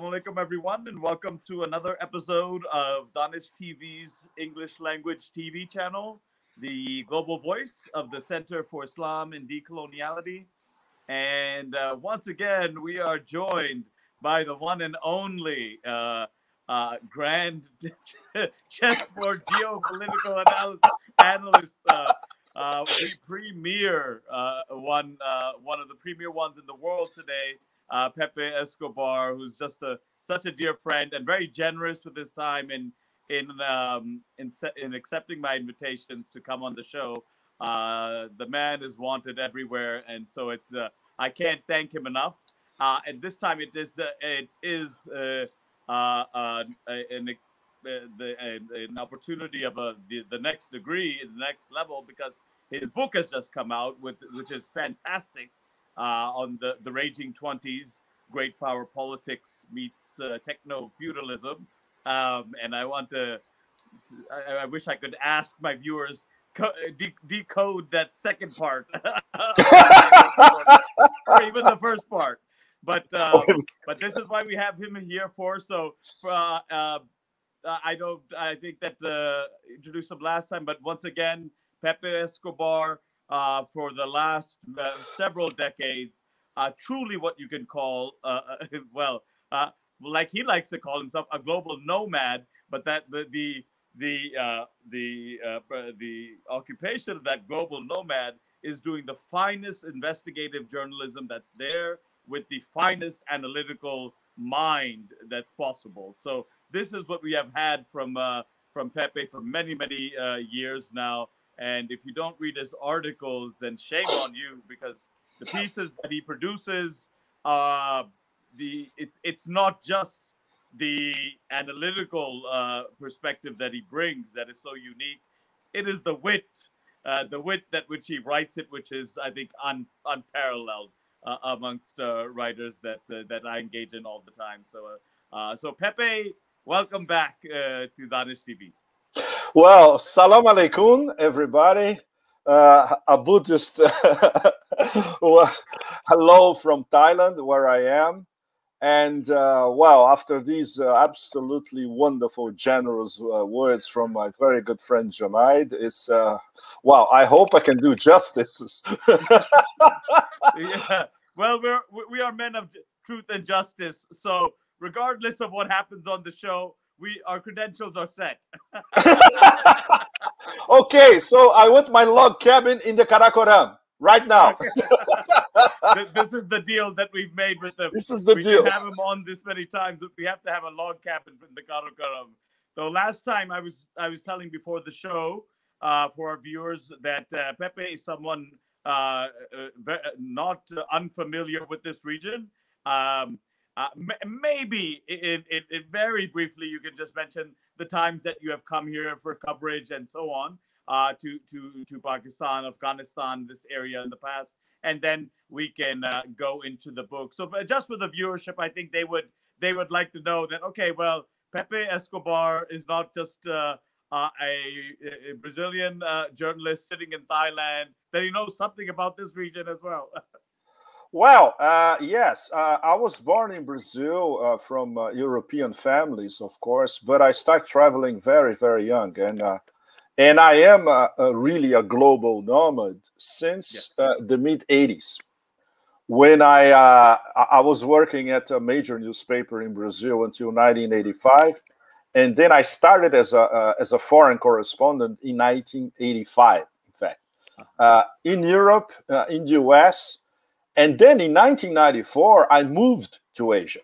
Assalamu alaikum, everyone, and welcome to another episode of Daanish TV's English language TV channel, the global voice of the Center for Islam and Decoloniality. And once again, we are joined by the one and only grand chessboard geopolitical analyst, the premier one of the premier ones in the world today, Pepe Escobar, who's just such a dear friend and very generous with his time in accepting my invitations to come on the show. The man is wanted everywhere, and so it's I can't thank him enough. And this time it is an opportunity of the next degree, the next level, because his book has just come out, which is fantastic, on the raging 20s, great power politics meets techno-feudalism. And I wish I could ask my viewers decode that second part, or even the first part. But this is why we have him here for. So I think that introduced him last time, but once again, Pepe Escobar, for the last several decades, truly what you can call, like he likes to call himself, a global nomad. But that the occupation of that global nomad is doing the finest investigative journalism that's there, with the finest analytical mind that's possible. So this is what we have had from Pepe for many years now. And if you don't read his articles, then shame on you, because the pieces that he produces, it's not just the analytical perspective that he brings that is so unique. It is the wit that which he writes it, which is, I think, unparalleled amongst writers that I engage in all the time. So Pepe, welcome back to Daanish TV. Well, salam alaikum, everybody. A Buddhist hello from Thailand, where I am. And well, after these absolutely wonderful, generous words from my very good friend Junaid, wow, I hope I can do justice. Yeah. Well, we are men of truth and justice. So regardless of what happens on the show, our credentials are set. Okay, so I want my log cabin in the Karakoram right now. This is the deal that we've made with them. This is the deal. We can have him on this many times. We have to have a log cabin in the Karakoram. So last time I was telling before the show for our viewers that Pepe is someone not unfamiliar with this region. Maybe very briefly, you can just mention the times that you have come here for coverage and so on to Pakistan, Afghanistan, this area in the past, and then we can go into the book. So just for the viewership, I think they would like to know that, okay, well, Pepe Escobar is not just a Brazilian journalist sitting in Thailand, that he knows something about this region as well. Well, yes, I was born in Brazil from European families, of course, but I started traveling very young, and I am really a global nomad since the mid-'80s, when I was working at a major newspaper in Brazil until 1985, and then I started as a foreign correspondent in 1985, in fact, in Europe, in the US. And then in 1994, I moved to Asia.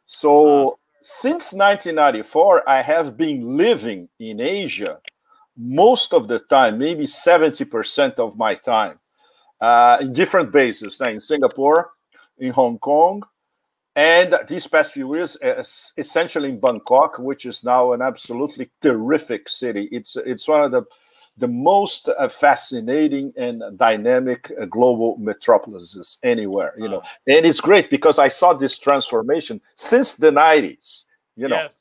So since 1994, I have been living in Asia most of the time, maybe 70% of my time, in different bases, in Singapore, in Hong Kong, and these past few years, essentially in Bangkok, which is now an absolutely terrific city. It's one of the most fascinating and dynamic global metropolises anywhere, you know. And it's great because I saw this transformation since the 90s, you know. Yes.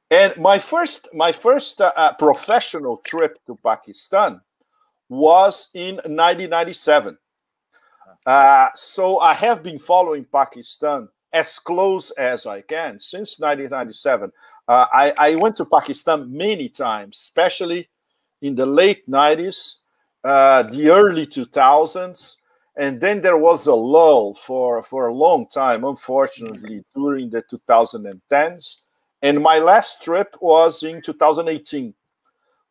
And my first professional trip to Pakistan was in 1997. So I have been following Pakistan as close as I can since 1997. I went to Pakistan many times, especially in the late 90s, the early 2000s. And then there was a lull for a long time, unfortunately, during the 2010s. And my last trip was in 2018,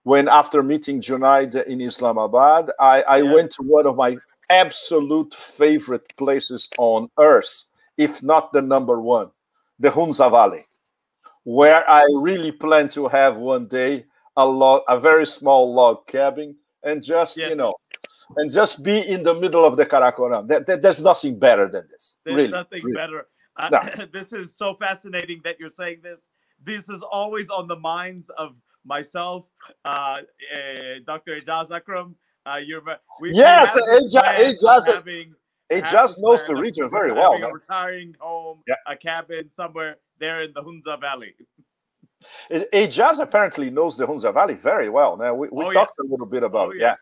when after meeting Junaid in Islamabad, I went to one of my absolute favorite places on earth, if not the number one, the Hunza Valley, where I really plan to have one day a very small log cabin and just, and just be in the middle of the Karakoram. There's nothing better than this. There's nothing better. No. This is so fascinating that you're saying this. This is always on the minds of myself, Dr. Ijaz Akram. Ijaz knows the region very well. Having a retiring home, a cabin somewhere there in the Hunza Valley. Ijaz apparently knows the Hunza Valley very well. Now we talked a little bit about it. Yes.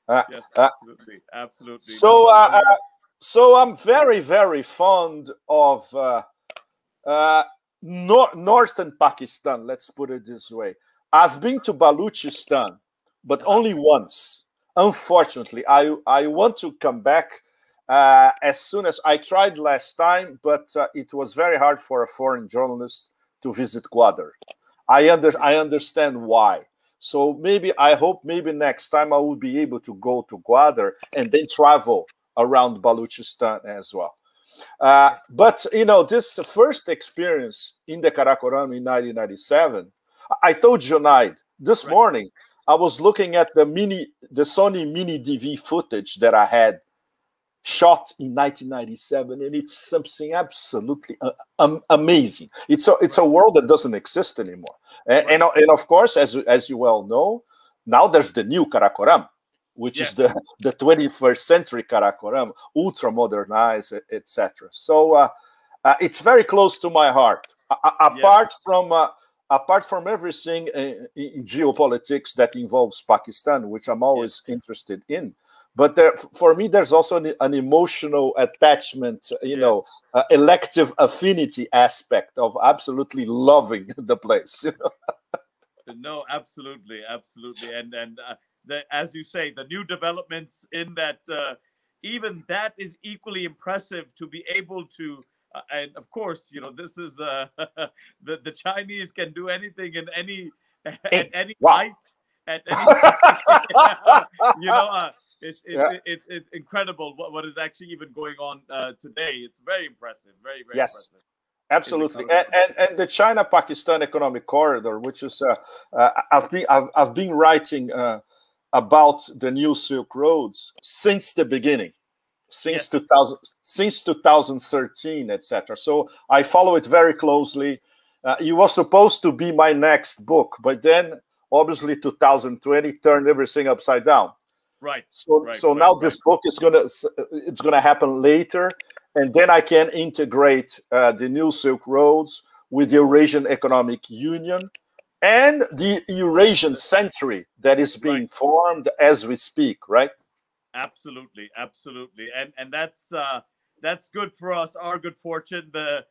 Yes, absolutely, absolutely. So I'm very, very fond of northern Pakistan. Let's put it this way. I've been to Balochistan, but only once. Unfortunately, I want to come back as soon as I tried last time, but it was very hard for a foreign journalist to visit Gwadar. I understand why. So I hope next time I will be able to go to Gwadar and then travel around Balochistan as well. But, this first experience in the Karakoram in 1997, I told Junaid this morning, I was looking at the Sony Mini DV footage that I had shot in 1997, and it's something absolutely amazing. It's a world that doesn't exist anymore. And of course, as you well know, now there's the new Karakoram, which is the 21st century Karakoram, ultra modernized, etc. So it's very close to my heart. Apart from everything in geopolitics that involves Pakistan, which I'm always interested in. But for me, there's also an emotional attachment, elective affinity aspect of absolutely loving the place. No, absolutely, absolutely, and as you say, the new developments in that, even that is equally impressive to be able to. And of course, this is the Chinese can do anything in any at any height, at any. It's incredible what is actually even going on today. It's very impressive, very impressive. Absolutely, and the China-Pakistan economic corridor, which is I've been writing about the new Silk Roads since the beginning, since 2013, etc. So I follow it very closely. It was supposed to be my next book, but then obviously 2020 turned everything upside down. Right. So now this book is gonna happen later, and then I can integrate the new Silk Roads with the Eurasian Economic Union and the Eurasian Century that is being formed as we speak. Right. Absolutely, absolutely, and that's good for us. Our good fortune that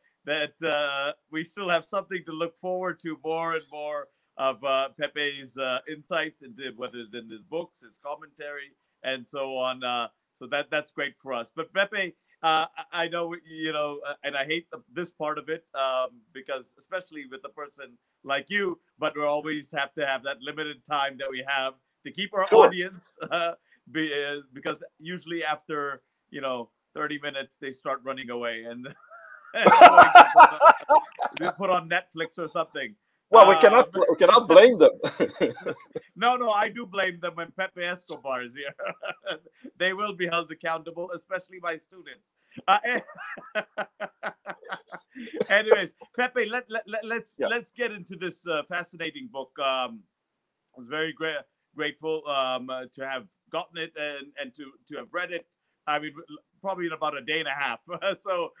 we still have something to look forward to more and more of Pepe's insights into whether it's in his books, his commentary, and so on. So that's great for us. But Pepe, I know and I hate this part of it because especially with a person like you, but we always have to have that limited time that we have to keep our audience. Because usually after 30 minutes they start running away and they put on Netflix or something. Well, we cannot blame them. No, I do blame them when Pepe Escobar is here. They will be held accountable, especially my students. Anyways, Pepe, let's get into this fascinating book. I was very grateful to have gotten it and to have read it. I mean, probably in about a day and a half. So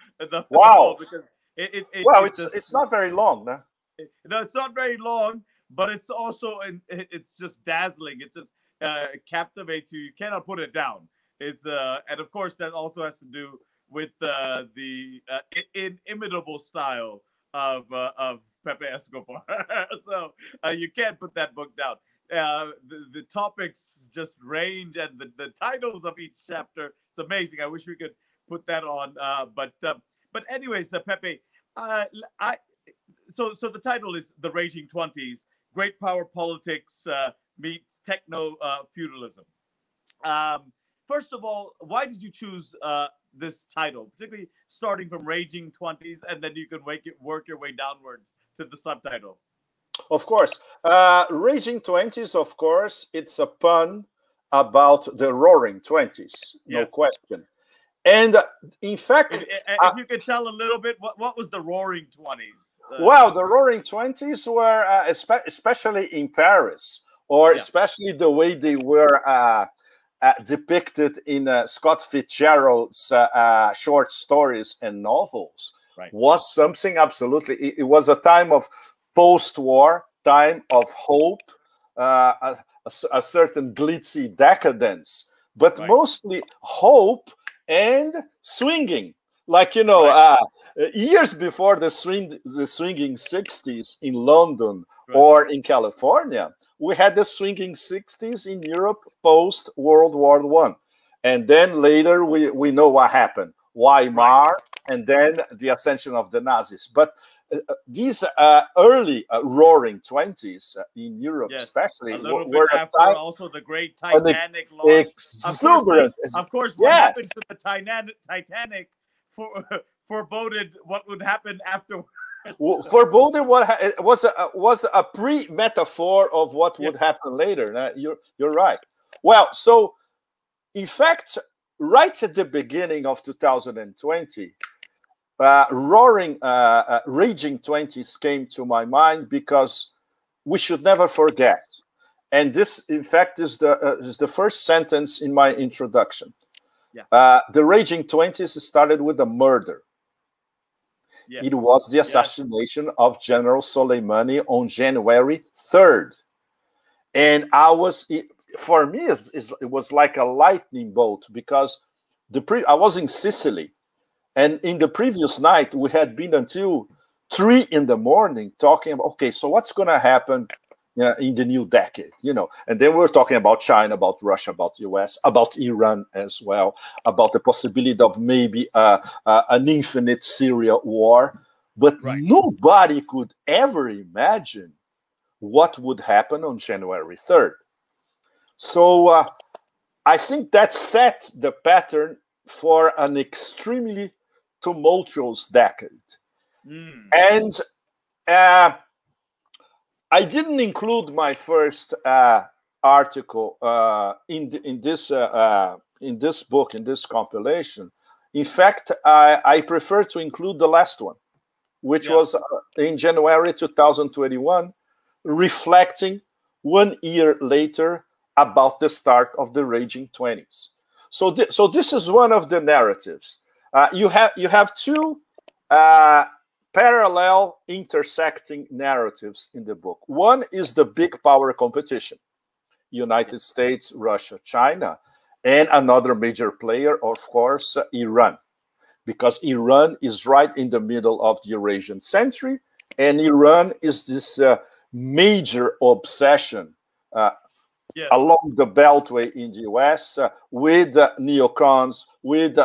wow, because it's not very long, no? No, it's not very long, but it's also it's just dazzling. It just captivates you. You cannot put it down. It's and of course that also has to do with the inimitable style of Pepe Escobar. So you can't put that book down. The topics just range, and the titles of each chapter, it's amazing. I wish we could put that on. But anyways, Pepe, so the title is The Raging Twenties: Great Power Politics Meets Techno-Feudalism. First of all, why did you choose this title, particularly starting from Raging Twenties, and then you can work your way downwards to the subtitle? Of course. Raging Twenties, of course, it's a pun about the Roaring Twenties, no question. And in fact, if you could tell a little bit, what was the Roaring Twenties? Well, the Roaring Twenties were, especially in Paris, or especially the way they were depicted in Scott Fitzgerald's short stories and novels, was something absolutely. It was a time of post-war, time of hope, a certain glitzy decadence, but mostly hope and swinging. Like, you know, years before the swinging 60s in London or in California, we had the swinging 60s in Europe post World War I. And then later we know what happened. Weimar, and then the ascension of the Nazis. But these early Roaring Twenties in Europe, especially, were after also the great Titanic launch. Exuberant. Of course, what happened to the Titanic foreboded what would happen after. Foreboded was a pre-metaphor of what would happen later. You're right. Well, so in fact, right at the beginning of 2020, Raging Twenties came to my mind because we should never forget. And this, in fact, is the first sentence in my introduction. The Raging Twenties started with a murder. It was the assassination of General Soleimani on January 3rd. And for me, it was like a lightning bolt, because I was in Sicily. And in the previous night, we had been until 3 in the morning talking about, okay, so what's going to happen in the new decade, you know? And then we're talking about China, about Russia, about the US, about Iran as well, about the possibility of maybe an infinite Syria war. But nobody could ever imagine what would happen on January 3rd. So I think that set the pattern for an extremely tumultuous decade. And I didn't include my first article in this book, in this compilation. In fact, I prefer to include the last one, which was in January 2021, reflecting 1 year later about the start of the Raging Twenties. So this is one of the narratives. You have two parallel intersecting narratives in the book. One is the big power competition, United States, Russia, China, and another major player, of course, Iran, because Iran is right in the middle of the Eurasian century, and Iran is this major obsession along the Beltway in the US with neocons, with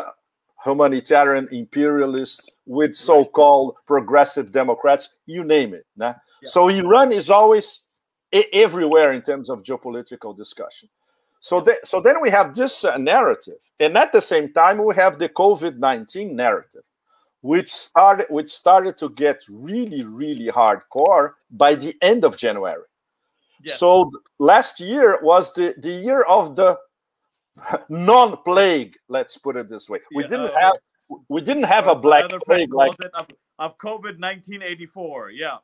humanitarian imperialists, with so-called progressive Democrats, you name it. So Iran is always everywhere in terms of geopolitical discussion. So then we have this narrative, and at the same time we have the COVID-19 narrative, which started to get really, really hardcore by the end of January. So last year was the year of the non-plague, let's put it this way. We didn't have a black plague like of COVID-1984.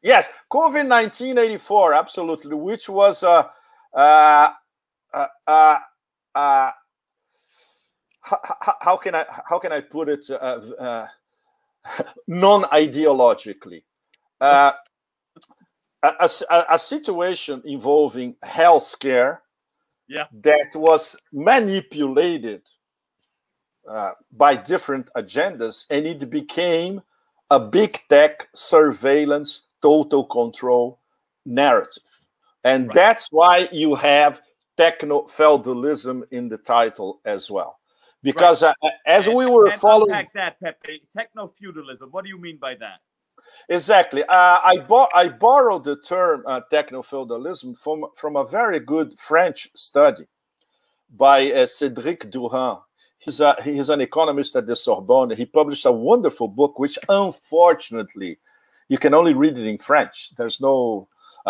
Yes, COVID-1984, absolutely, which was how can I put it non-ideologically? A situation involving healthcare that was manipulated by different agendas, and it became a big tech surveillance, total control narrative. And that's why you have Techno-Feudalism in the title as well. Because as we were following... Unpack that, Pepe. Techno-Feudalism, what do you mean by that? Exactly. I borrowed the term Techno-Feudalism from a very good French study by Cédric Durand. He's an economist at the Sorbonne. He published a wonderful book, which unfortunately, you can only read it in French. There's no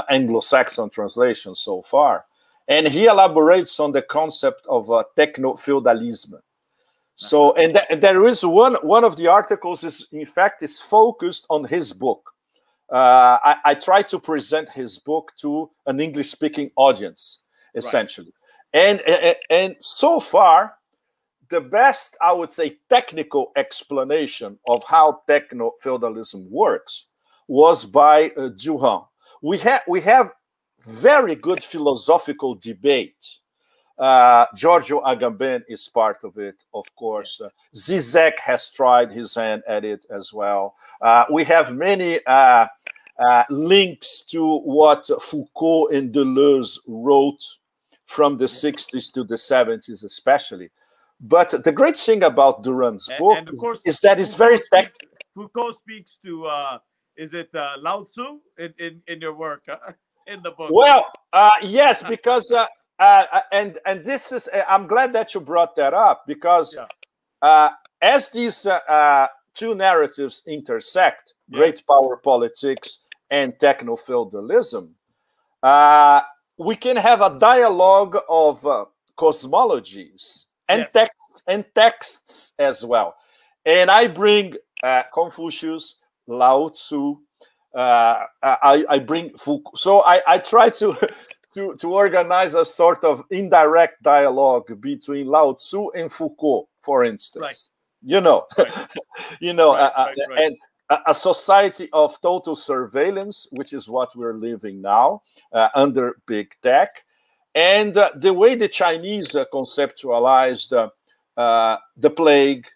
Anglo-Saxon translation so far. And he elaborates on the concept of Techno-Feudalism. So, and there is one of the articles is, in fact, is focused on his book. I try to present his book to an English-speaking audience, essentially. Right. And so far, the best, I would say, technical explanation of how Techno-Feudalism works was by Durand. We have very good philosophical debate. Giorgio Agamben is part of it, of course. Zizek has tried his hand at it as well. We have many links to what Foucault and Deleuze wrote from the 60s to the 70s especially. But the great thing about Durand's book and of course, is that it's very technical. Foucault speaks to, is it Lao Tzu in your work, in the book? Well, yes, because, and this is, I'm glad that you brought that up, because as these two narratives intersect, great power politics and Techno-Feudalism, we can have a dialogue of cosmologies and texts as well. And I bring Confucius, Lao Tzu, I bring Foucault. So I try to organize a sort of indirect dialogue between Lao Tzu and Foucault, for instance. You know, and a society of total surveillance, which is what we're living now under big tech. And the way the Chinese conceptualized the plague,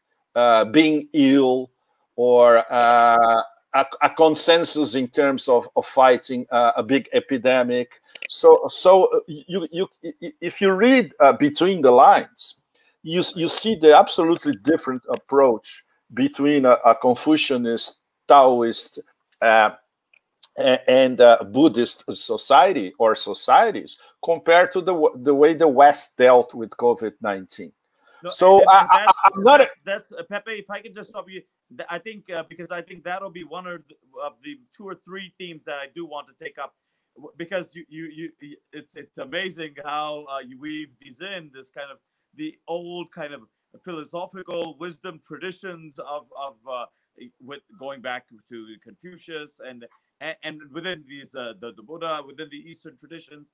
being ill, or a consensus in terms of fighting a big epidemic. So you if you read between the lines, you see the absolutely different approach between a Confucianist, Taoist, and Buddhist society or societies compared to the way the West dealt with COVID-19. No, so I'm not. That's Pepe. If I can just stop you, I think because I think that'll be one of the 2 or 3 themes that I do want to take up, because it's amazing how you weave these in, this kind of the old kind of philosophical wisdom traditions of with going back to Confucius and within these the Buddha, within the Eastern traditions,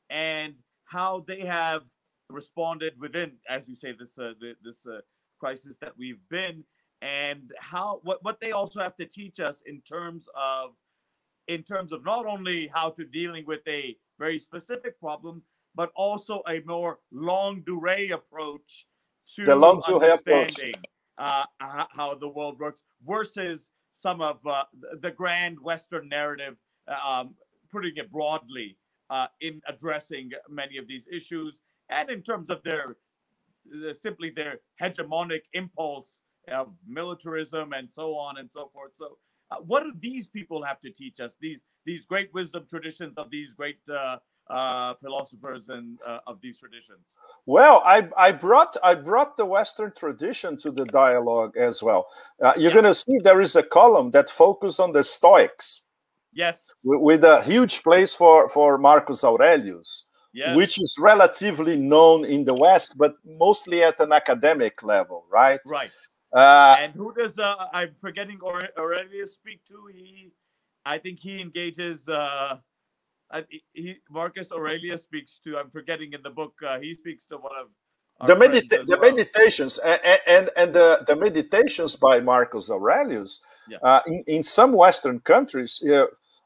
and how they have responded within, as you say, this crisis that we've been, and how what they also have to teach us in terms of not only how to dealing with a very specific problem, but also a more longue durée approach to the longue durée understanding how the world works versus some of the grand Western narrative, putting it broadly in addressing many of these issues, and in terms of their simply their hegemonic impulse of militarism and so on and so forth. So what do these people have to teach us, these great wisdom traditions of these great philosophers and of these traditions? Well, I brought the Western tradition to the dialogue as well. You're going to see there is a column that focuses on the Stoics. Yes. With a huge place for Marcus Aurelius, which is relatively known in the West, but mostly at an academic level, right? Right. And who does I'm forgetting Aurelius speak to? I think he engages. Marcus Aurelius speaks to. I'm forgetting in the book. He speaks to one of the meditations and the meditations by Marcus Aurelius. In some Western countries,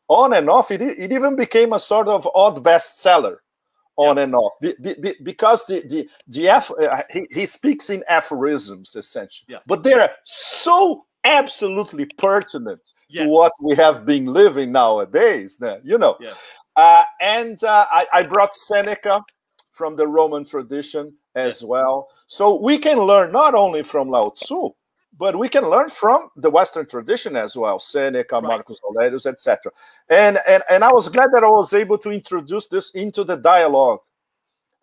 on and off, it even became a sort of odd bestseller on and off, because he speaks in aphorisms essentially, but they're so absolutely pertinent to what we have been living nowadays. You know, and I brought Seneca from the Roman tradition as well, so we can learn not only from Lao Tzu, but we can learn from the Western tradition as well, Seneca, Marcus Aurelius, etc. And I was glad that I was able to introduce this into the dialogue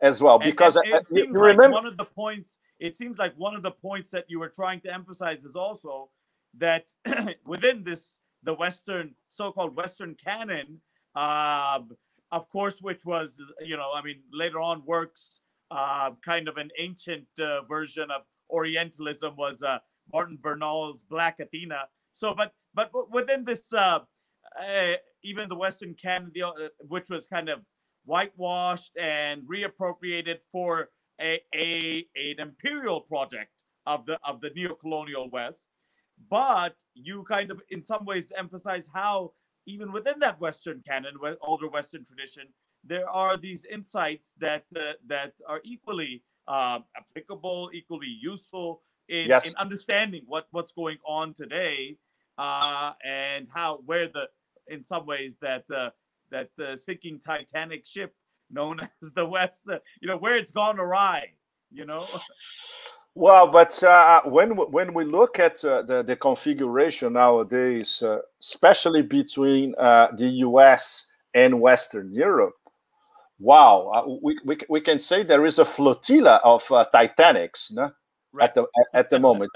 as well, because you remember one of the points. It seems like one of the points that you were trying to emphasize is also that within the Western, so-called Western canon, of course, which was, you know, I mean, later on works kind of an ancient version of Orientalism was Martin Bernal's Black Athena. So, but within this, even the Western canon, which was kind of whitewashed and reappropriated for an imperial project of the neo-colonial West, but you kind of, in some ways, emphasize how even within that Western canon, older Western tradition, there are these insights that are equally applicable, equally useful in understanding what's going on today, and in some ways that the sinking Titanic ship known as the West, you know, where it's gone awry, you know. Well, but when we look at the configuration nowadays, especially between the U.S. and Western Europe, wow, we can say there is a flotilla of Titanics, no? At the moment.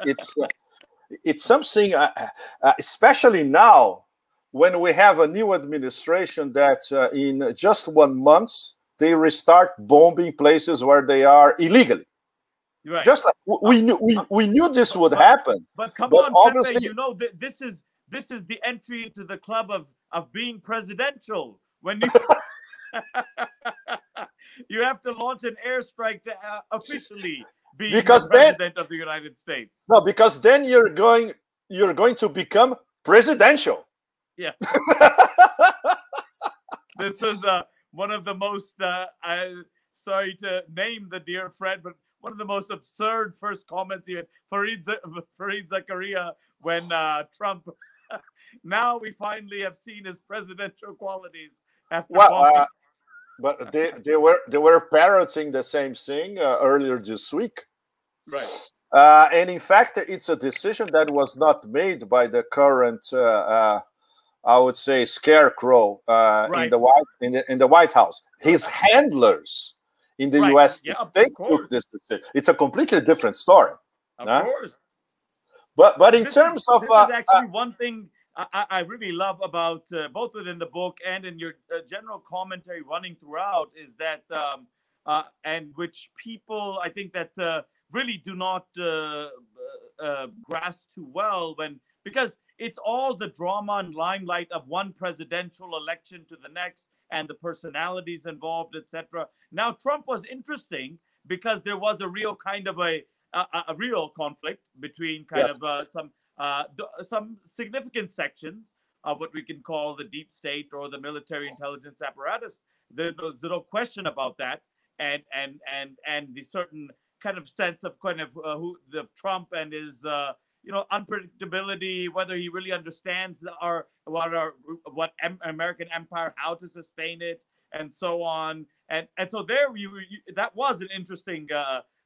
It's something, especially now, when we have a new administration that in just 1 month they restart bombing places where they are illegally. Right. Just like we knew this would happen. But come on, obviously, Pepe, you know, this is the entry into the club of being presidential. When you you have to launch an airstrike to officially be the president of the United States. No, because then you're going to become presidential. Yeah. This is one of the most sorry to name the dear friend, but one of the most absurd first comments he had, Fareed Zakaria, when Trump. Now we finally have seen his presidential qualities. But they were parroting the same thing earlier this week, right? And in fact, it's a decision that was not made by the current, I would say, scarecrow in the White House. His handlers in the U.S. they took this decision. It's a completely different story. Of course. But in terms of this is actually one thing I really love about both within the book and in your general commentary running throughout is that, and which people I think that really do not grasp too well because it's all the drama and limelight of one presidential election to the next and the personalities involved, etc. Now, Trump was interesting because there was a real kind of a real conflict between kind of some significant sections of what we can call the deep state or the military intelligence apparatus. There's no question about that, and the certain kind of sense of kind of who the Trump and his unpredictability, whether he really understands what American empire, how to sustain it, and so on, and so there that was an interesting.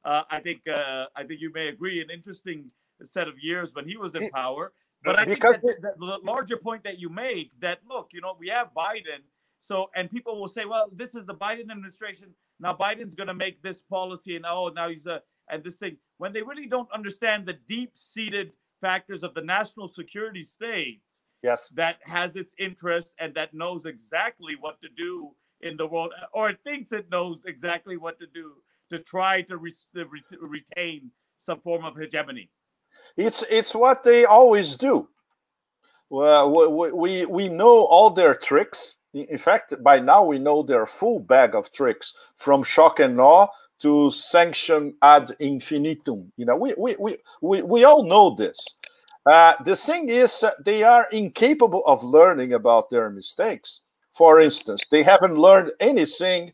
I think you may agree, an interesting set of years when he was in power. But I think that the larger point that you make, that look, we have Biden, and people will say, well, this is the Biden administration. Now Biden's going to make this policy, and now he's and this thing. When they really don't understand the deep-seated factors of the national security states, that has its interests and that knows exactly what to do in the world, or it thinks it knows exactly what to do to try to retain some form of hegemony. It's what they always do. Well, we know all their tricks. In fact, by now we know their full bag of tricks, from shock and awe to sanction ad infinitum. We all know this. The thing is, they are incapable of learning about their mistakes. For instance, they haven't learned anything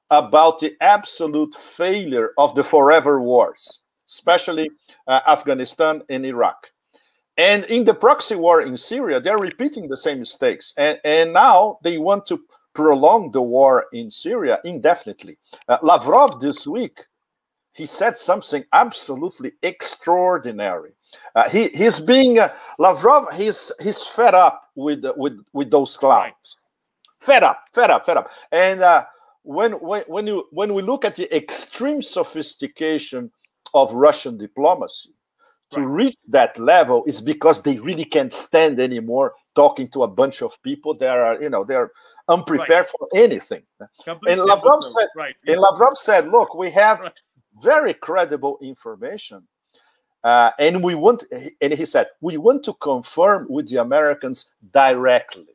about the absolute failure of the forever wars, especially Afghanistan and Iraq. And in the proxy war in Syria, they're repeating the same mistakes. And now they want to prolong the war in Syria indefinitely. Lavrov this week, he said something absolutely extraordinary. He's being Lavrov. He's fed up with those clowns. Fed up. And when we look at the extreme sophistication of Russian diplomacy, to reach that level is because they really can't stand anymore talking to a bunch of people that are, they're unprepared for anything. And Lavrov said, look, we have very credible information. And he said, we want to confirm with the Americans directly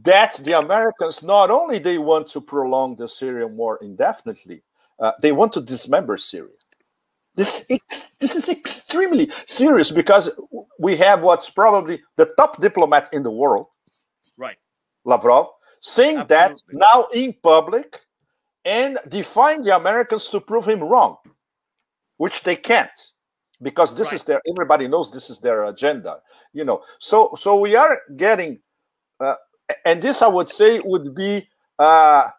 that the Americans, not only they want to prolong the Syrian war indefinitely, they want to dismember Syria. This is extremely serious because we have what's probably the top diplomat in the world, Lavrov, saying that now in public and defying the Americans to prove him wrong, which they can't, because this is everybody knows this is their agenda, So we are getting, and this I would say would be an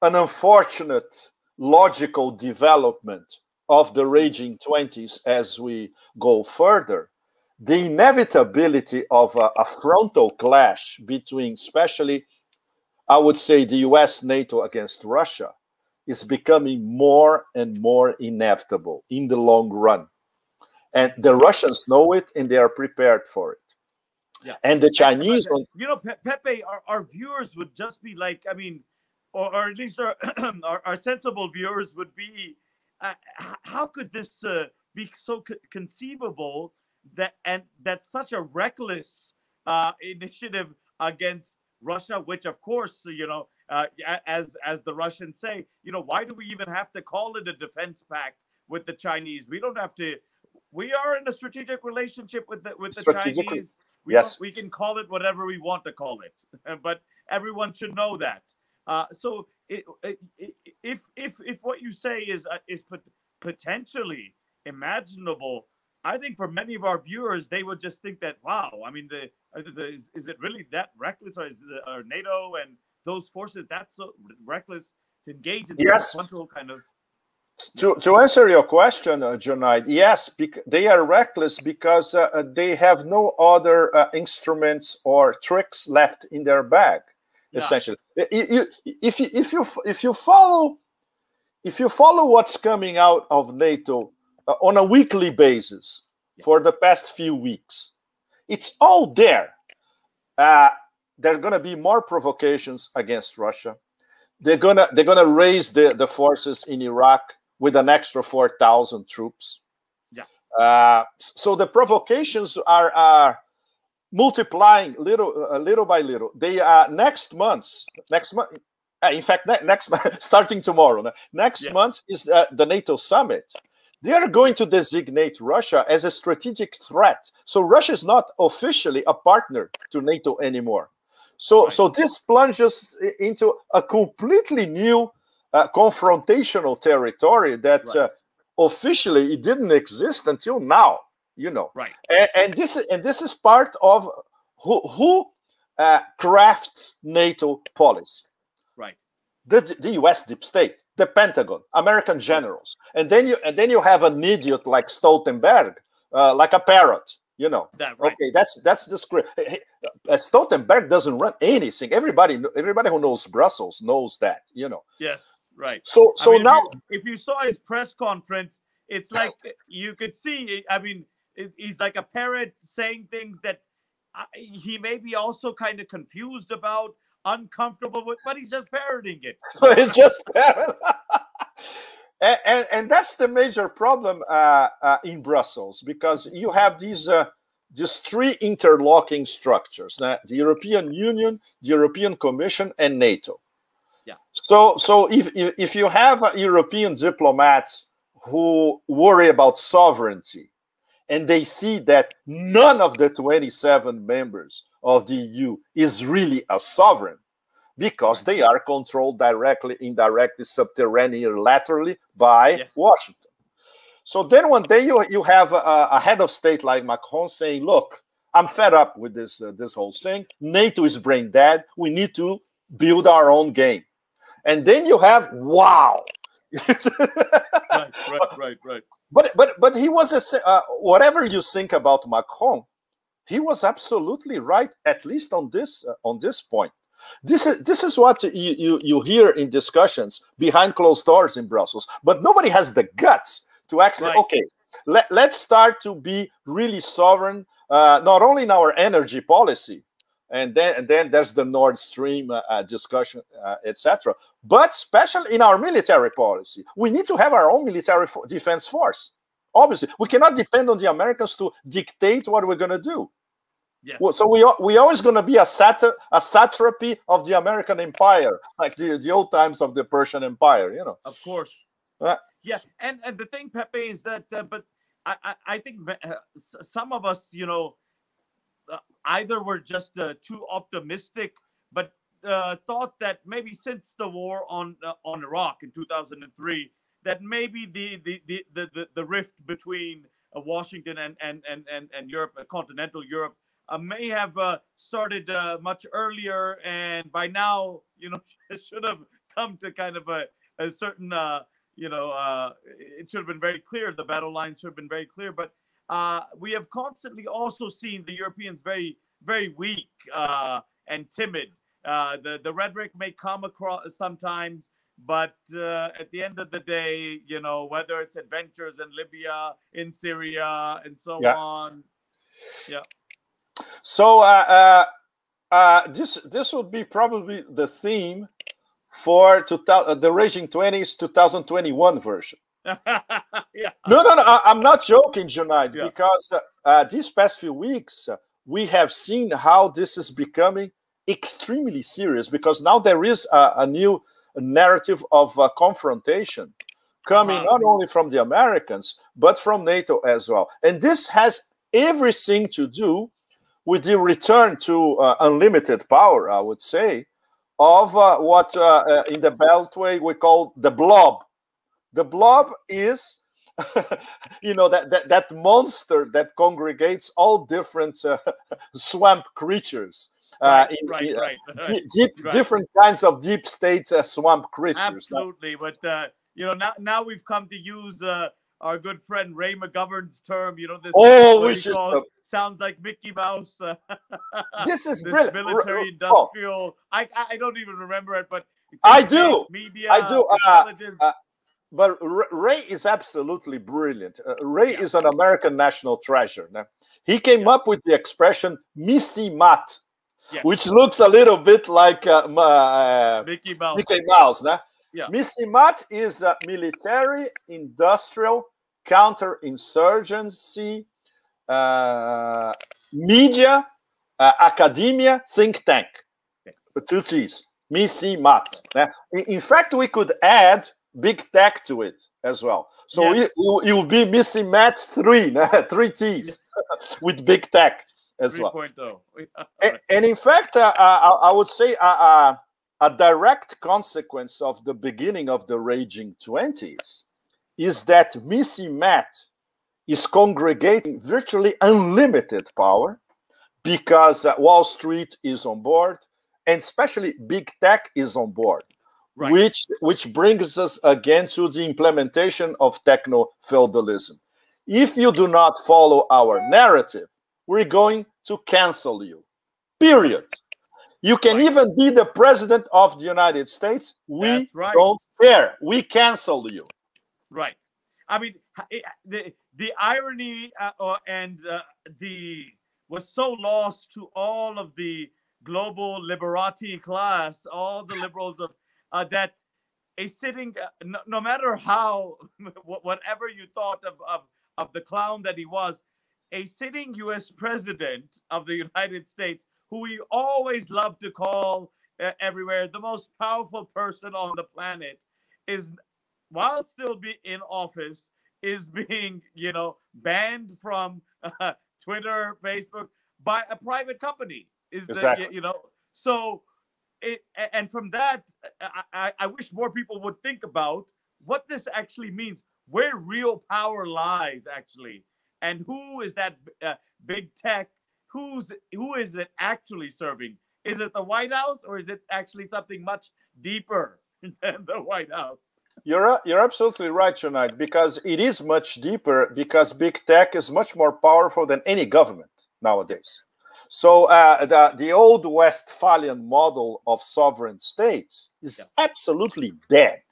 unfortunate logical development of the raging 20s as we go further. The inevitability of a frontal clash between, especially, I would say, the US, NATO against Russia is becoming more and more inevitable in the long run. And the Russians know it and they are prepared for it. Yeah. And the Chinese... Pepe, our viewers would just be like, or at least our sensible viewers would be, how could this be so conceivable that such a reckless initiative against Russia, which of course, as the Russians say, why do we even have to call it a defense pact with the Chinese? We don't have to. We are in a strategic relationship with the Chinese. We can call it whatever we want to call it, but everyone should know that. So if what you say is potentially imaginable, I think for many of our viewers, they would just think that, wow, is it really that reckless, or is NATO and those forces that so reckless to engage in this frontal kind of... To answer your question, Junaid, yes, they are reckless because they have no other instruments or tricks left in their bag. Essentially, if you follow what's coming out of NATO on a weekly basis for the past few weeks, it's all there. There's going to be more provocations against Russia. They're gonna raise the forces in Iraq with an extra 4,000 troops. So the provocations are multiplying little by little. They are next month. In fact, next month, starting tomorrow. Next month is the NATO summit. They are going to designate Russia as a strategic threat. So Russia is not officially a partner to NATO anymore. So this plunges into a completely new confrontational territory that officially it didn't exist until now. And this is part of who crafts NATO policy. The U.S. deep state, the Pentagon, American generals, and then you have an idiot like Stoltenberg, like a parrot. Okay, that's the script. Stoltenberg doesn't run anything. Everybody who knows Brussels knows that. Yes, right. So now, if you saw his press conference, it's like you could see. He's like a parrot saying things that he may be also kind of confused about, uncomfortable with, but he's just parroting it. He's just parroting. And that's the major problem in Brussels, because you have these three interlocking structures: the European Union, the European Commission, and NATO. So if you have European diplomats who worry about sovereignty, and they see that none of the 27 members of the EU is really a sovereign, because they are controlled directly, indirectly, subterranean, laterally by Washington. So then one day you have a head of state like Macron saying, look, I'm fed up with this whole thing. NATO is brain dead. We need to build our own game. And then you have, wow. Right. But he was, whatever you think about Macron, he was absolutely right, at least on this point. This is what you hear in discussions behind closed doors in Brussels. But nobody has the guts to actually, okay, let's start to be really sovereign, not only in our energy policy, and then there's the Nord Stream discussion, etc., but especially in our military policy. We need to have our own military defense force. Obviously, we cannot depend on the Americans to dictate what we're going to do. Yeah. Well, so we always going to be a satrapy of the American empire, like the old times of the Persian Empire, you know. Of course. Yeah, and the thing, Pepe, is that, but I think some of us, you know, either were just too optimistic, but thought that maybe since the war on Iraq in 2003, that maybe the rift between Washington and Europe, continental Europe, may have started much earlier, and by now, you know, it should have come to kind of a certain, you know, it should have been very clear. The battle line should have been very clear. But we have constantly also seen the Europeans very, very weak and timid. The rhetoric may come across sometimes, but at the end of the day, you know, whether it's adventures in Libya, in Syria, and so on. Yeah. So this would be probably the theme for the Raging 20s 2021 version. No, I'm not joking, Junaid, because these past few weeks we have seen how this is becoming extremely serious, because now there is a new narrative of confrontation coming not only from the Americans, but from NATO as well. And this has everything to do with the return to unlimited power, I would say, of what in the Beltway we call the blob. The blob is, you know, that monster that congregates all different swamp creatures. Different kinds of deep state swamp creatures. Absolutely, but you know, now we've come to use our good friend Ray McGovern's term. You know, this which is sounds like Mickey Mouse. This is this brilliant. Military industrial. I don't even remember it, but I do. Media, I do. Intelligence. But Ray is absolutely brilliant. Ray is an American national treasure. Now, he came up with the expression "Missy Mat," which looks a little bit like Mickey Mouse. Mickey Mouse, nah? Yeah. Missy Mat is military, industrial, counterinsurgency, media, academia, think tank. The two T's. Missy Mat. In fact, we could add big tech to it as well. So it will be Missy Mat 3, 3 T's with big tech as 3.0. well. And in fact, I would say a direct consequence of the beginning of the Raging 20s is that Missy Mat is congregating virtually unlimited power, because Wall Street is on board, and especially big tech is on board. Right. Which brings us again to the implementation of techno-feudalism. If you do not follow our narrative, we're going to cancel you. Period. You can even be the president of the United States. We don't care. We cancel you. Right. I mean, the irony was so lost to all of the global liberati class, all the liberals of that a sitting, no matter how, whatever you thought of the clown that he was, a sitting U.S. president of the United States, who we always love to call everywhere the most powerful person on the planet, is, while still be in office, is being, you know, banned from Twitter, Facebook by a private company. Is exactly. You know, so and from that, I wish more people would think about what this actually means, where real power lies actually, and who is that big tech? Who is it actually serving? Is it the White House, or is it actually something much deeper than the White House? You're absolutely right, Junaid, because it is much deeper, because big tech is much more powerful than any government nowadays. So the old Westphalian model of sovereign states is absolutely dead.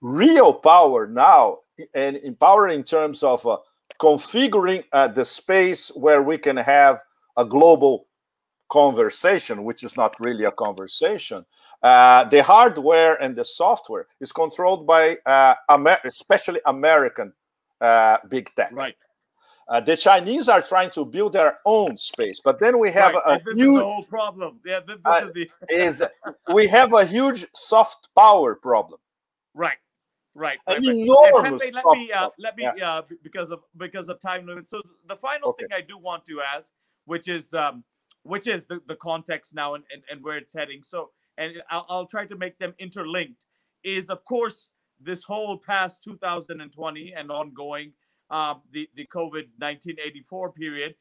Real power now, and in power in terms of configuring the space where we can have a global conversation, which is not really a conversation. The hardware and the software is controlled by especially American big tech. Right. The Chinese are trying to build their own space, but then we have this is the whole problem. Yeah, we have a huge soft power problem. Right. Enormous. Pepe, let me because of time limits. So the final thing I do want to ask, which is the context now and where it's heading. So, and I'll try to make them interlinked, is of course this whole past 2020 and ongoing the COVID-19 84 period.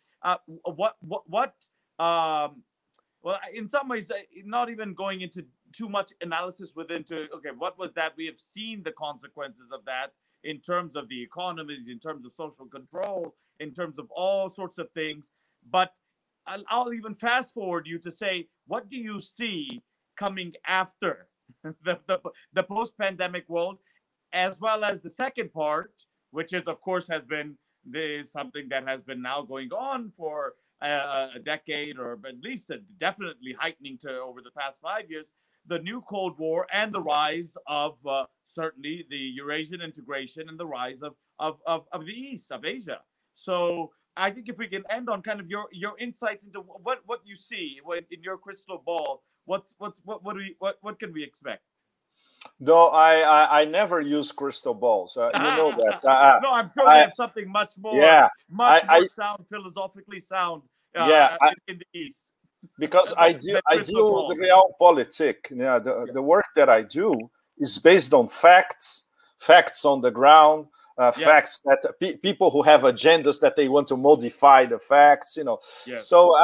Well, in some ways, not even going into too much analysis what was that? We have seen the consequences of that in terms of the economies, in terms of social control, in terms of all sorts of things. But I'll even fast forward you to say, what do you see coming after the post-pandemic world, as well as the second part, which is, of course, has been something that has been now going on for a decade, or at least definitely heightening to over the past 5 years, the new Cold War and the rise of certainly the Eurasian integration and the rise of the East, of Asia. So I think if we can end on kind of your insights into what you see in your crystal ball, what can we expect? No, I never use crystal balls. You know that. No, I'm sure they have something much more, more sound, philosophically sound. In the East. Because I do the realpolitik. Yeah, the work that I do is based on facts on the ground, facts that people who have agendas that they want to modify the facts, you know. Yes. So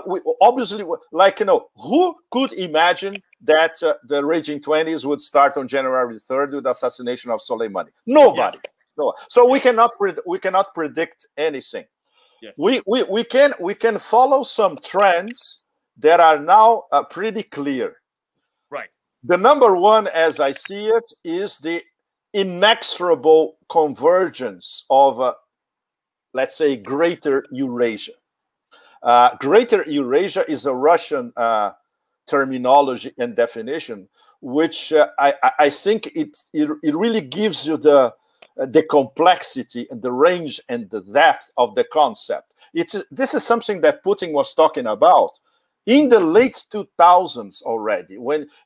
we obviously, like, you know, who could imagine that the raging 20s would start on January 3rd with the assassination of Soleimani? Nobody. Yeah. No. So we cannot predict anything. Yes. We can follow some trends that are now pretty clear. Right. The number one, as I see it, is the inexorable convergence of, let's say, Greater Eurasia. Greater Eurasia is a Russian terminology and definition, which I think it really gives you the complexity and the range and the depth of the concept. This is something that Putin was talking about in the late 2000s already,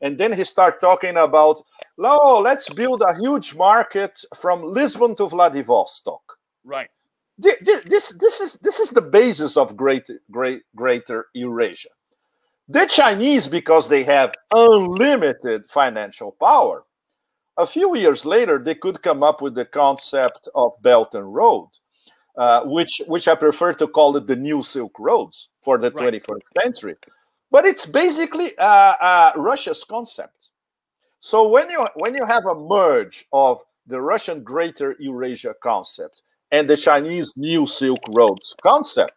and then he started talking about, let's build a huge market from Lisbon to Vladivostok. Right. This is the basis of Greater Eurasia. The Chinese, because they have unlimited financial power, a few years later, they could come up with the concept of Belt and Road, which I prefer to call it the New Silk Roads for the 21st century. But it's basically Russia's concept. So when you have a merge of the Russian Greater Eurasia concept and the Chinese New Silk Roads concept,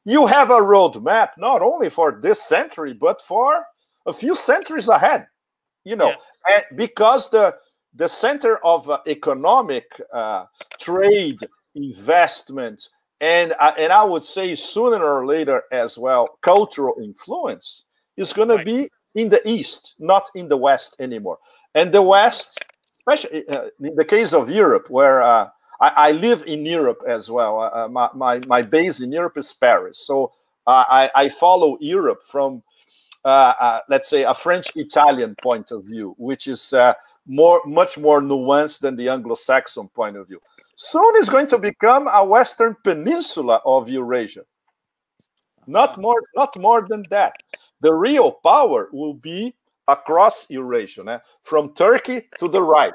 you have a roadmap not only for this century, but for a few centuries ahead. You know, yes. And because the center of economic trade, investment, and I would say sooner or later as well, cultural influence is going to be in the East, not in the West anymore. And the West, especially in the case of Europe, where I live in Europe as well. My base in Europe is Paris. So I follow Europe from, let's say, a French-Italian point of view, which is much more nuanced than the Anglo-Saxon point of view. Soon it's going to become a Western peninsula of Eurasia. Not more than that. The real power will be across Eurasia, from Turkey to the right,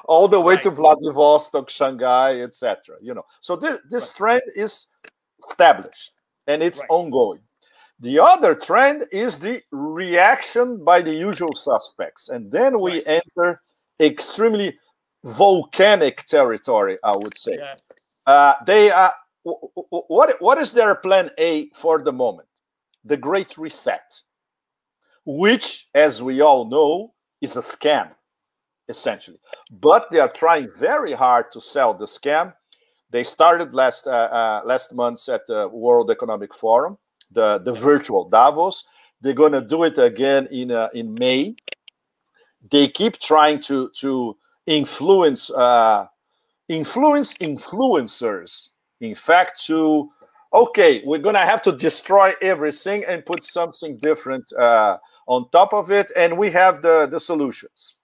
all the way to Vladivostok, Shanghai, etc. So this trend is established and it's ongoing. The other trend is the reaction by the usual suspects, and then we enter extremely volcanic territory, I would say. They are. What is their plan A for the moment? The Great Reset, which, as we all know, is a scam, essentially. But they are trying very hard to sell the scam. They started last month at the World Economic Forum, the virtual Davos. They're going to do it again in May. They keep trying to influence influencers. In fact, we're going to have to destroy everything and put something different on top of it, and we have the solutions.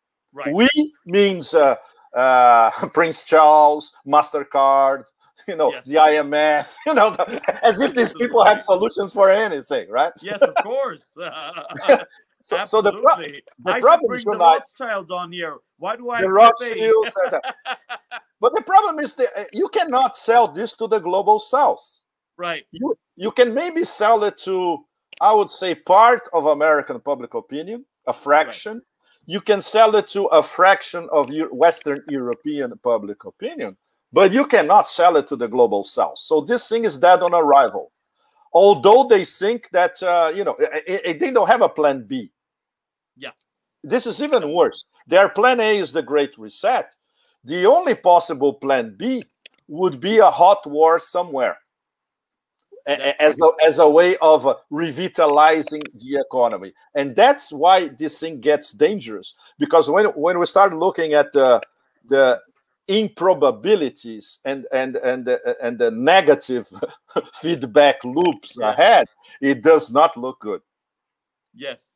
We means Prince Charles, MasterCard, the IMF, as if these people have solutions for anything, right? Yes, of course. So the I problem bring is the Rothschilds on here. Why do I? The Rothschilds. But the problem is that you cannot sell this to the global south. Right. You can maybe sell it to, I would say, part of American public opinion, a fraction. Right. You can sell it to a fraction of Western European public opinion, but you cannot sell it to the global south. So this thing is dead on arrival. Although they think that, they don't have a plan B. Yeah. This is even worse. Their plan A is the Great Reset. The only possible plan B would be a hot war somewhere as a way of revitalizing the economy. And that's why this thing gets dangerous. Because when we start looking at the improbabilities and the negative feedback loops ahead, it does not look good. Yes.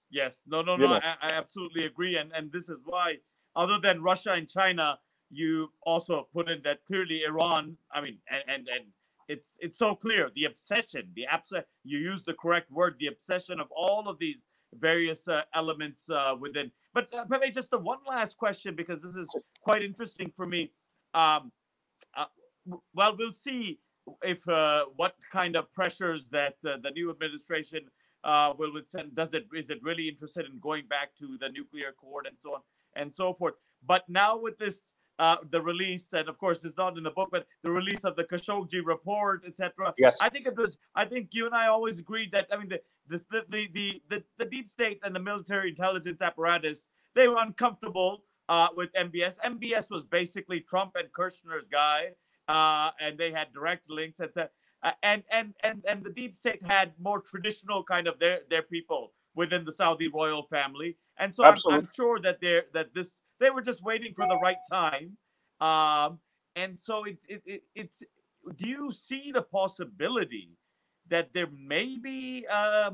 No. I absolutely agree. And this is why, other than Russia and China, you also put in that clearly Iran, I mean, and it's so clear, the obsession, you use the correct word, the obsession of all of these various elements within. But Pepe, just the one last question, because this is quite interesting for me. Well, we'll see if what kind of pressures that the new administration will send. Is it really interested in going back to the nuclear accord and so on and so forth? But now with this, the release, and of course it's not in the book, but the release of the Khashoggi report, etc. Yes. I think you and I always agreed that, I mean, the deep state and the military intelligence apparatus, they were uncomfortable with MBS. MBS was basically Trump and Kirshner's guy, and they had direct links, etc. And the deep state had more traditional kind of their people within the Saudi royal family, and so I'm sure that they were just waiting for the right time, and so it's. Do you see the possibility that there may be a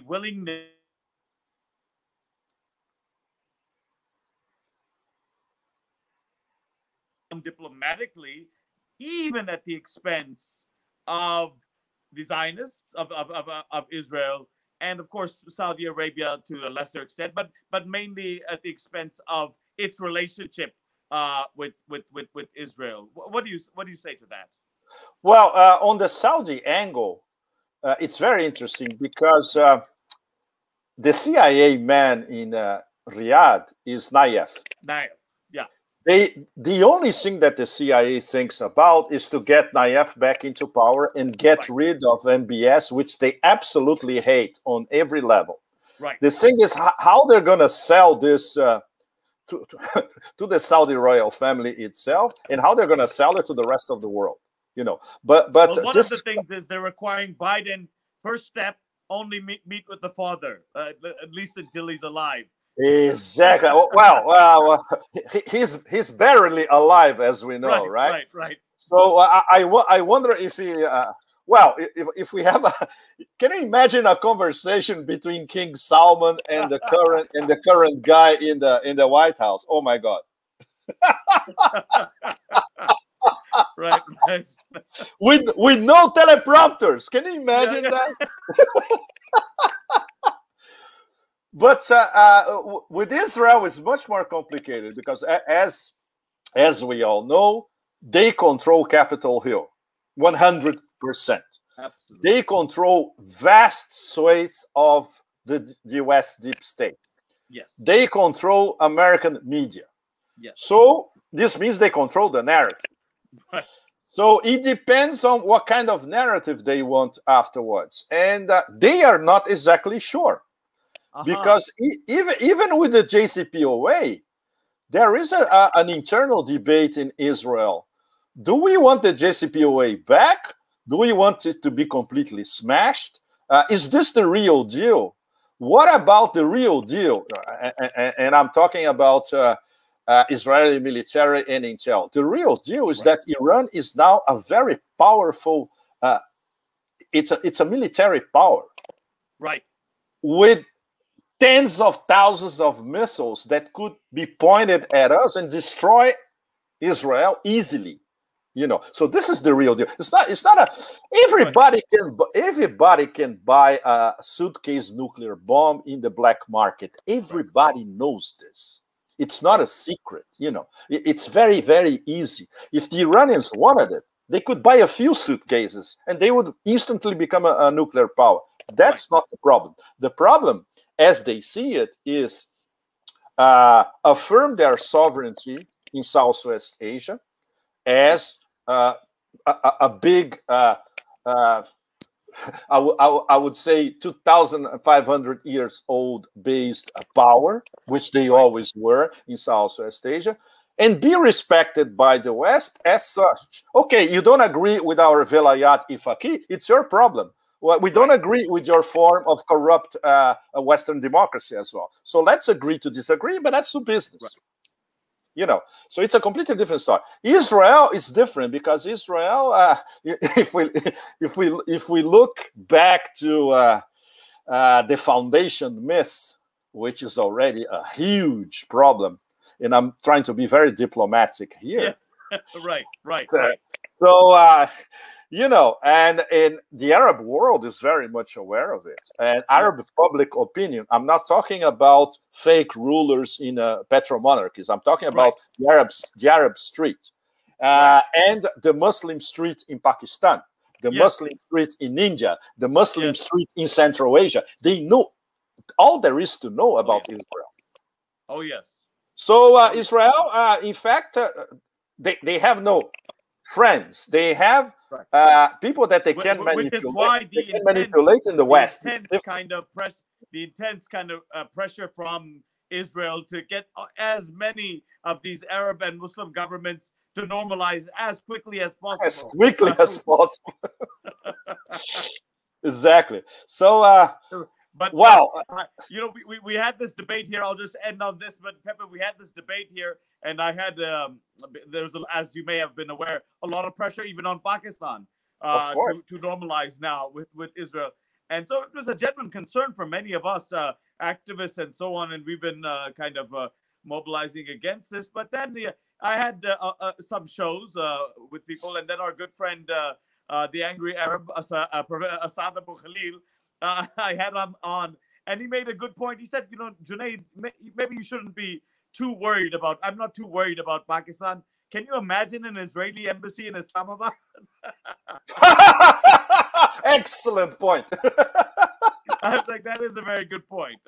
willingness diplomatically, even at the expense of the Zionists of Israel, and of course Saudi Arabia to a lesser extent, but mainly at the expense of its relationship with Israel? What do you say to that? Well, on the Saudi angle, it's very interesting because the CIA man in Riyadh is Nayef. Yeah. The only thing that the CIA thinks about is to get Nayef back into power and get rid of MBS, which they absolutely hate on every level. Right. The thing is how they're going to sell this to the Saudi royal family itself, and how they're going to sell it to the rest of the world. But one of the things is they're requiring Biden, first step, only meet with the father, at least until he's alive. Exactly. Well, he's barely alive, as we know, right? Right. So I wonder if he. If we have can you imagine a conversation between King Salman and the current guy in the White House? Oh my God. Right. With no teleprompters. Can you imagine that? But with Israel, it's much more complicated because, as we all know, they control Capitol Hill, 100%. Absolutely. They control vast swathes of the U.S. deep state. Yes. They control American media. Yes. So this means they control the narrative. Right. So it depends on what kind of narrative they want afterwards. And they are not exactly sure. Because even with the JCPOA, there is an internal debate in Israel. Do we want the JCPOA back? Do we want it to be completely smashed? Is this the real deal? What about the real deal? And I'm talking about Israeli military and intel. The real deal is that Iran is now a very powerful, it's a military power. Right. With tens of thousands of missiles that could be pointed at us and destroy Israel easily. You know, so this is the real deal. It's not a everybody can buy a suitcase nuclear bomb in the black market. Everybody knows this. It's not a secret, you know. It's very, very easy. If the Iranians wanted it, they could buy a few suitcases and they would instantly become a nuclear power. That's not the problem. The problem, as they see it, is affirm their sovereignty in Southwest Asia as a big, I would say 2,500 years old based power, which they always were in Southwest Asia, and be respected by the West as such. Okay, you don't agree with our Velayat Ifaqi, it's your problem. Well, we don't agree with your form of corrupt Western democracy as well. So let's agree to disagree, but let's do business. Right. You know, so it's a completely different story. Israel is different because Israel, if we look back to the foundation myth, which is already a huge problem, and I'm trying to be very diplomatic here. Yeah. Right. So, you know, and the Arab world is very much aware of it. And Arab public opinion, I'm not talking about fake rulers in petro-monarchies. I'm talking about the Arab street and the Muslim street in Pakistan, the Muslim street in India, the Muslim street in Central Asia. They know all there is to know about Israel. Oh, yes. So Israel, in fact, they have no friends. They have people that they can manipulate in the West. The intense kind of pressure from Israel to get as many of these Arab and Muslim governments to normalize as quickly as possible. As quickly as possible. Exactly. So, but wow, you know, we had this debate here. I'll just end on this. But Pepe, we had this debate here, and I had there's, as you may have been aware, a lot of pressure even on Pakistan to normalize now with Israel, and so it was a genuine concern for many of us activists and so on, and we've been kind of mobilizing against this. But then I had some shows with people, and then our good friend, the angry Arab Asad Abu Khalil. I had him on, and he made a good point. He said, you know, Junaid, maybe you shouldn't be too worried about, I'm not too worried about Pakistan. Can you imagine an Israeli embassy in Islamabad? Excellent point. I was like, that is a very good point.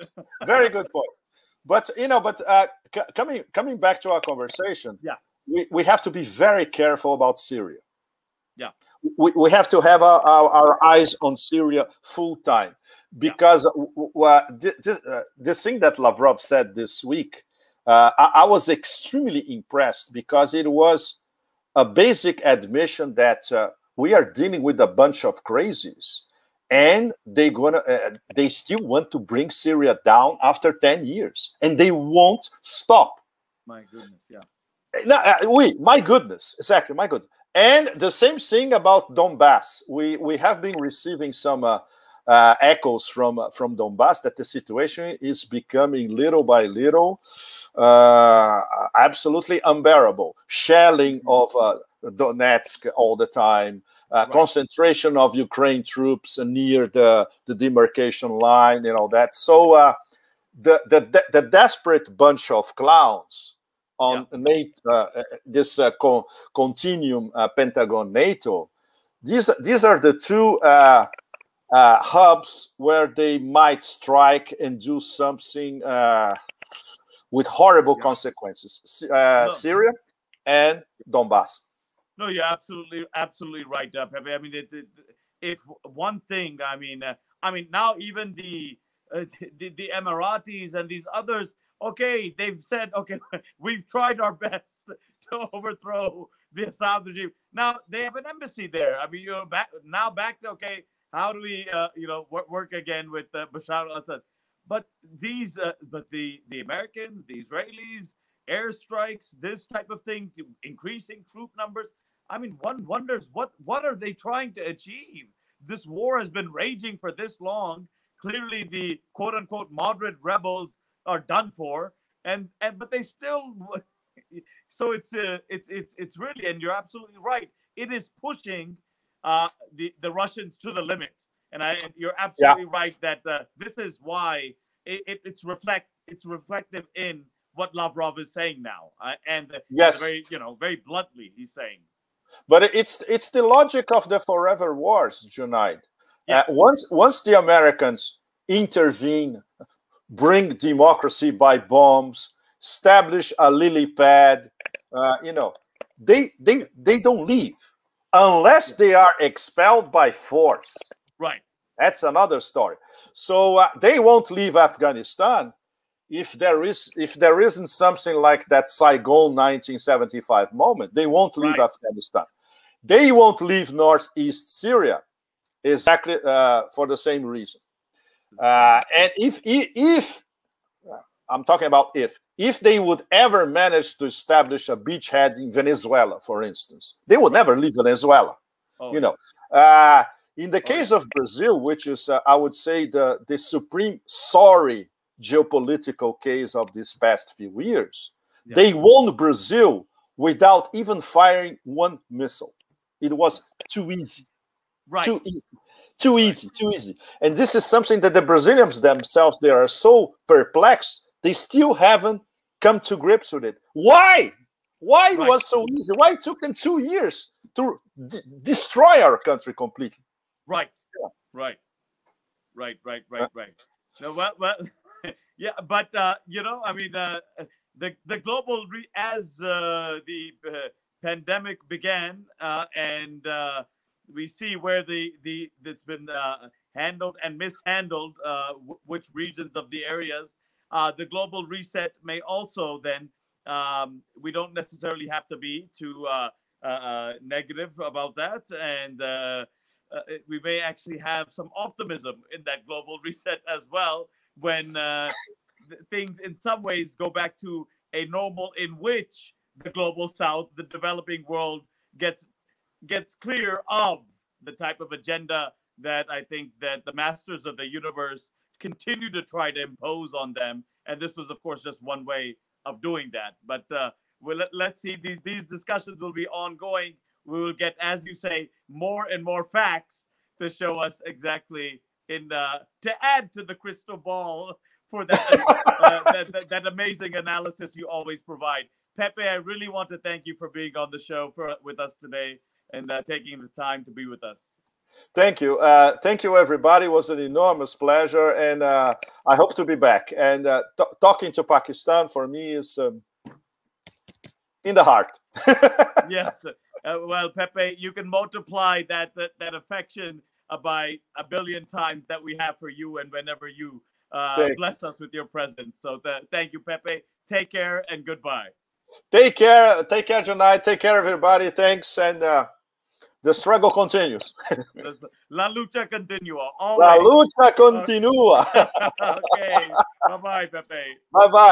Very good point. But, you know, coming back to our conversation, we have to be very careful about Syria. Yeah, we have to have our eyes on Syria full time, because this thing that Lavrov said this week, I was extremely impressed, because it was a basic admission that we are dealing with a bunch of crazies, and they still want to bring Syria down after 10 years, and they won't stop. My goodness, yeah. No, my goodness, exactly, my goodness. And the same thing about Donbass. We have been receiving some echoes from Donbass that the situation is becoming little by little absolutely unbearable. Shelling of Donetsk all the time, concentration of Ukraine troops near the demarcation line, and all that. So the desperate bunch of clowns on this continuum Pentagon NATO. These are the two hubs where they might strike and do something with horrible consequences. Syria and Donbass. No, you're absolutely right, Pepe. I mean, if one thing, I mean, now even the Emiratis and these others, okay, they've said, okay, we've tried our best to overthrow the Assad regime. Now they have an embassy there. I mean, you're back to, okay, how do we, work again with Bashar al-Assad? But these, the Americans, the Israelis, airstrikes, this type of thing, increasing troop numbers. I mean, one wonders what are they trying to achieve? This war has been raging for this long. Clearly, the quote unquote moderate rebels are done for, but they still. So it's really, and you're absolutely right. It is pushing the Russians to the limit, and you're absolutely right that this is why it's reflective in what Lavrov is saying now, and very very bluntly he's saying. But it's the logic of the forever wars, Junaid. Once the Americans intervene, bring democracy by bombs, establish a lily pad, they don't leave unless they are expelled by force. Right. That's another story. So they won't leave Afghanistan if there isn't something like that Saigon 1975 moment. They won't leave Afghanistan. They won't leave northeast Syria exactly for the same reason. And if I'm talking about if they would ever manage to establish a beachhead in Venezuela, for instance, they would never leave Venezuela. In the case of Brazil, which is, I would say, the supreme sorry geopolitical case of these past few years, they won Brazil without even firing one missile. It was too easy. Right. Too easy. And this is something that the Brazilians themselves, they are so perplexed, they still haven't come to grips with it. Why? Why it was so easy? Why it took them 2 years to destroy our country completely? Right. No, well, yeah, but I mean, the global as the pandemic began, and we see where it's been handled and mishandled, which regions of the areas. The global reset may also then, we don't necessarily have to be too negative about that, and we may actually have some optimism in that global reset as well, when things in some ways go back to a normal in which the global south, the developing world, gets clear of the type of agenda that I think that the masters of the universe continue to try to impose on them. And this was, of course, just one way of doing that. But let's see, these discussions will be ongoing. We will get, as you say, more and more facts to show us exactly to add to the crystal ball for that that amazing analysis you always provide. Pepe, I really want to thank you for being on the show with us today and taking the time to be with us. Thank you. Thank you, everybody. It was an enormous pleasure, and I hope to be back. And talking to Pakistan for me is in the heart. Yes. Well, Pepe, you can multiply that affection by 1 billion times that we have for you, and whenever you bless us with your presence. So thank you, Pepe. Take care and goodbye. Take care, Junaid. Take care, everybody. Thanks, and the struggle continues. La lucha continua. Always. La lucha continua. Okay. Bye-bye, Pepe. Bye-bye.